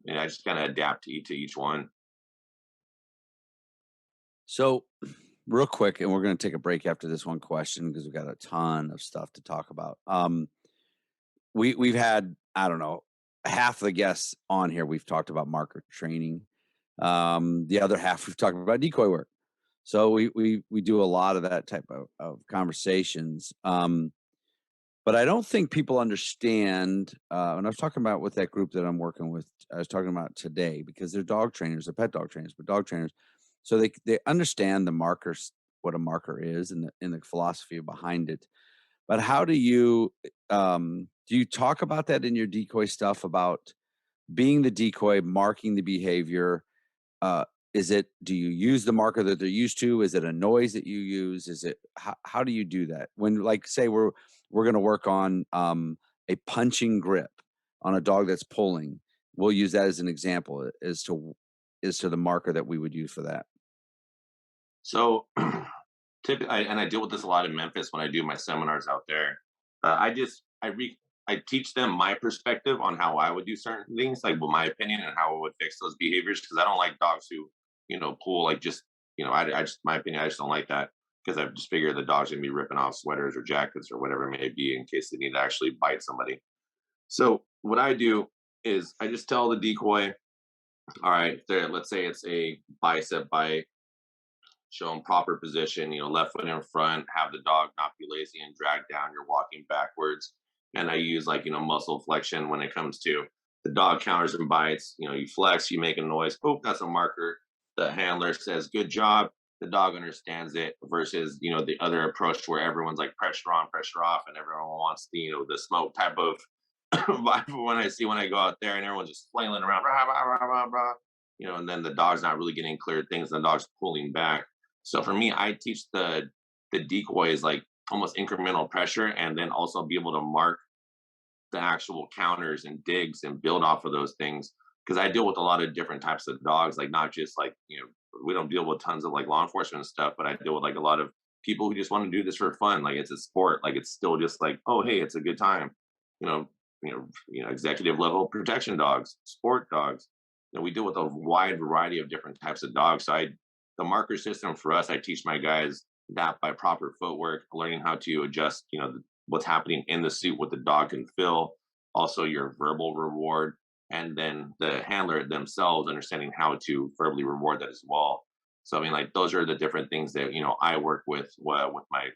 and I just kind of adapt to each one. So, real quick, and we're going to take a break after this one question because we've got a ton of stuff to talk about. We've had, I don't know, half the guests on here. We've talked about marker training. The other half we've talked about decoy work. So we do a lot of that type of conversations. But I don't think people understand. And I was talking about with that group that I'm working with. I was talking about today because they're dog trainers, they're pet dog trainers, but dog trainers. So they understand the markers, what a marker is, and the philosophy behind it. But how do you talk about that in your decoy stuff about being the decoy, marking the behavior? Uh, do you use the marker that they're used to? Is it a noise that you use? How do you do that when, like, say we're going to work on a punching grip on a dog that's pulling? We'll use that as an example as to the marker that we would use for that. So, typically, and I deal with this a lot in Memphis when I do my seminars out there. I teach them my perspective on how I would do certain things, like with my opinion and how I would fix those behaviors. Because I don't like dogs who, pull like just, I just my opinion. I just don't like that because I just figure the dog's gonna be ripping off sweaters or jackets or whatever it may be in case they need to actually bite somebody. So what I do is I just tell the decoy, all right, there, let's say it's a bicep bite, show them proper position, left foot in front, have the dog not be lazy and drag down, you're walking backwards. And I use like, muscle flexion when it comes to the dog counters and bites. You flex, you make a noise, oh, that's a marker. The handler says, good job. The dog understands it versus, the other approach where everyone's like pressure on, pressure off, and everyone wants the, the smoke type of vibe when I see when I go out there and everyone's just flailing around, rah, rah, rah, rah, rah, and then the dog's not really getting clear things, and the dog's pulling back. So for me, I teach the decoys like almost incremental pressure, and then also be able to mark the actual counters and digs and build off of those things. Because I deal with a lot of different types of dogs, like not just like we don't deal with tons of like law enforcement and stuff, but I deal with like a lot of people who just want to do this for fun, like it's a sport, like it's still just like, oh hey, it's a good time, you know, executive level protection dogs, sport dogs. We deal with a wide variety of different types of dogs. The marker system for us, I teach my guys that by proper footwork, learning how to adjust, what's happening in the suit, what the dog can feel, also your verbal reward, and then the handler themselves understanding how to verbally reward that as well. So I mean, like those are the different things that I work with my